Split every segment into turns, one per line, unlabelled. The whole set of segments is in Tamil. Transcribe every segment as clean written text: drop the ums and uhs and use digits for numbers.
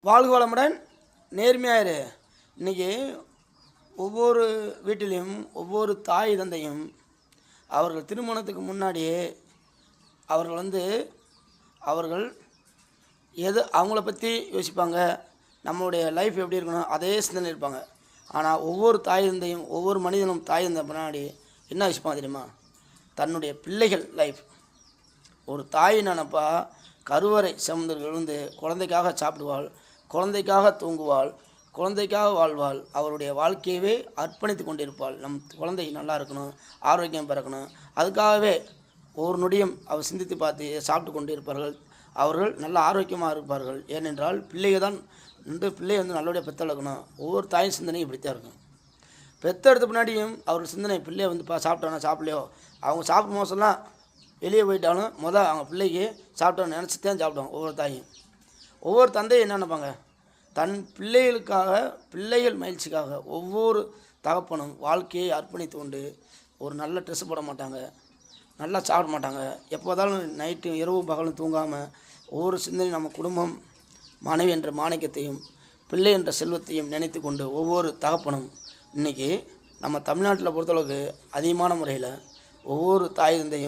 வாழ்க வளமுடன். நேர்மையாயிரு. இன்றைக்கி ஒவ்வொரு வீட்டிலையும் ஒவ்வொரு தாய் தந்தையும் அவர்கள் திருமணத்துக்கு முன்னாடியே அவர்கள் அவங்கள பற்றி யோசிப்பாங்க. நம்மளுடைய லைஃப் எப்படி இருக்கணும் அதே சிந்தனை இருப்பாங்க. ஆனால் ஒவ்வொரு தாய் தந்தையும் ஒவ்வொரு மனிதனும் தாய் தந்தை முன்னாடி என்ன யோசிப்பாங்க தெரியுமா? தன்னுடைய பிள்ளைகள் லைஃப். ஒரு தாய் நினப்பா கருவறை சுமந்து விழுந்து குழந்தைக்காக சாப்பிடுவாள், குழந்தைக்காக தூங்குவாள், குழந்தைக்காக வாழ்வாள். அவருடைய வாழ்க்கையவே அர்ப்பணித்து கொண்டிருப்பாள். நம் குழந்தை நல்லா இருக்கணும், ஆரோக்கியம் பிறக்கணும், அதுக்காகவே ஒரு நொடியும் அவர் சிந்தித்து பார்த்து சாப்பிட்டு கொண்டு இருப்பார்கள். அவர்கள் நல்ல ஆரோக்கியமாக இருப்பார்கள். ஏனென்றால் பிள்ளைகள் தான் பிள்ளையை நல்லபடியாக பெற்றெடுக்கணும். ஒவ்வொரு தாயின் சிந்தனையும் இப்படித்தான் இருக்கும். பெற்றெடுத்த பின்னாடியும் அவர் சிந்தனை பிள்ளையை சாப்பிட்டானா சாப்பிடலையோ, அவங்க சாப்பிடும் மோசம்லாம் வெளியே போயிட்டாலும் அவங்க பிள்ளைக்கு சாப்பிட்டோன்னு நினச்சி தான் சாப்பிடுவோம். ஒவ்வொரு தாயும் ஒவ்வொரு தந்தையும் என்ன நினைப்பாங்க? தன் பிள்ளைகளுக்காக பிள்ளைகள் மகிழ்ச்சிக்காக ஒவ்வொரு தகப்பனும் வாழ்க்கையை அர்ப்பணித்து கொண்டு ஒரு நல்ல ட்ரெஸ் போட மாட்டாங்க, நல்லா சாப்பிட மாட்டாங்க. எப்போதாலும் நைட்டு இரவும் பகலும் தூங்காமல் ஒவ்வொரு சிந்தனையும் நம்ம குடும்பம், மனைவி என்ற மாணிக்கத்தையும் பிள்ளை என்ற செல்வத்தையும் நினைத்து கொண்டு ஒவ்வொரு தகப்பனும் இன்றைக்கி நம்ம தமிழ்நாட்டில் பொறுத்தளவுக்கு அதிகமான முறையில் ஒவ்வொரு தாய் தந்தை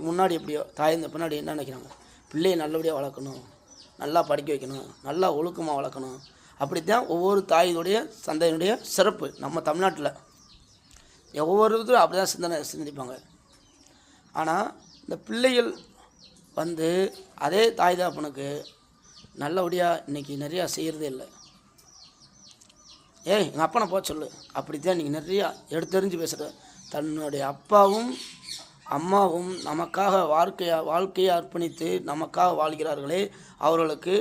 முன்னாடி எப்படியோ தாய் தந்தை பின்னாடி என்ன நினைக்கிறாங்க? பிள்ளையை நல்லபடியாக வளர்க்கணும், நல்லா படிக்க வைக்கணும், நல்லா ஒழுக்கமாக வளர்க்கணும். அப்படித்தான் ஒவ்வொரு தாயினுடைய தந்தையினுடைய சிறப்பு. நம்ம தமிழ்நாட்டில் ஒவ்வொரு இதுவும் அப்படி தான் சிந்திப்பாங்க. ஆனால் இந்த பிள்ளைகள் அதே தாய் தகப்பனுக்கு நல்லபடியாக இன்றைக்கி நிறையா செய்கிறதே இல்லை. எங்கள் அப்பனை போக சொல்லு, அப்படித்தான் இன்றைக்கி நிறையா எடுத்தெறிஞ்சு பேசுகிற. தன்னுடைய அப்பாவும் அம்மாவும் நமக்காக வாழ்க்கையை அர்ப்பணித்து நமக்காக வாழ்கிறார்களே, அவர்களுக்கு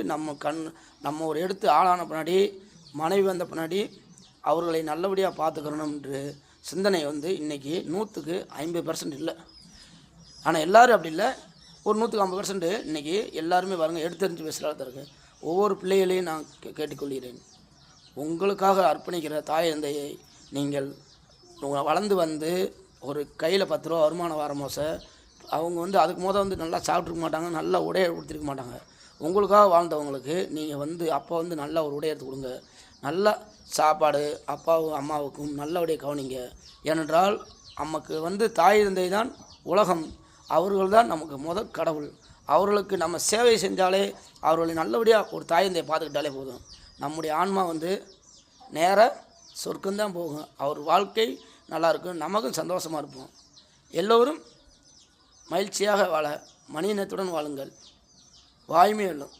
நம்ம ஒரு எடுத்து ஆளான பின்னாடி மனைவி வந்த பின்னாடி அவர்களை நல்லபடியாக பார்த்துக்கிறணும் என்று சிந்தனை இன்றைக்கி 100க்கு 50% இல்லை. ஆனால் எல்லோரும் அப்படி இல்லை. ஒரு 100க்கு 50% இன்றைக்கி எல்லாருமே எடுத்தெறிஞ்சு பேசுகிறாங்க இருக்குது. ஒவ்வொரு பிள்ளைகளையும் நான் கேட்டுக்கொள்கிறேன். உங்களுக்காக அர்ப்பணிக்கிற தாய் தந்தையை நீங்கள் வளர்ந்து ஒரு கையில் 10 ரூபா வருமானம் வரமோ சார், அவங்க அதுக்கு நல்லா சாப்பிட்ருக்க மாட்டாங்க, நல்லா உடையை கொடுத்துருக்க மாட்டாங்க. உங்களுக்காக வாழ்ந்தவங்களுக்கு நீங்கள் அப்போ நல்லா ஒரு உடையை எடுத்து கொடுங்க. நல்லா சாப்பாடு அப்பாவும் அம்மாவுக்கும் நல்லபடியாக கவனிங்க. ஏனென்றால் நமக்கு தாய் தந்தை தான் உலகம். அவர்கள் தான் நமக்கு கடவுள். அவர்களுக்கு நம்ம சேவை செஞ்சாலே, அவர்களை நல்லபடியாக ஒரு தாய் தந்தையை பார்த்துக்கிட்டாலே போதும். நம்முடைய ஆன்மா நேராக சொர்க்கம்தான் போகும். அவர் வாழ்க்கை நல்லாயிருக்கும், நமக்கும் சந்தோஷமாக இருப்போம். எல்லோரும் மகிழ்ச்சியாக வாழ மனிதத்துடன் வாழுங்கள். வாய்மை வெல்லும்.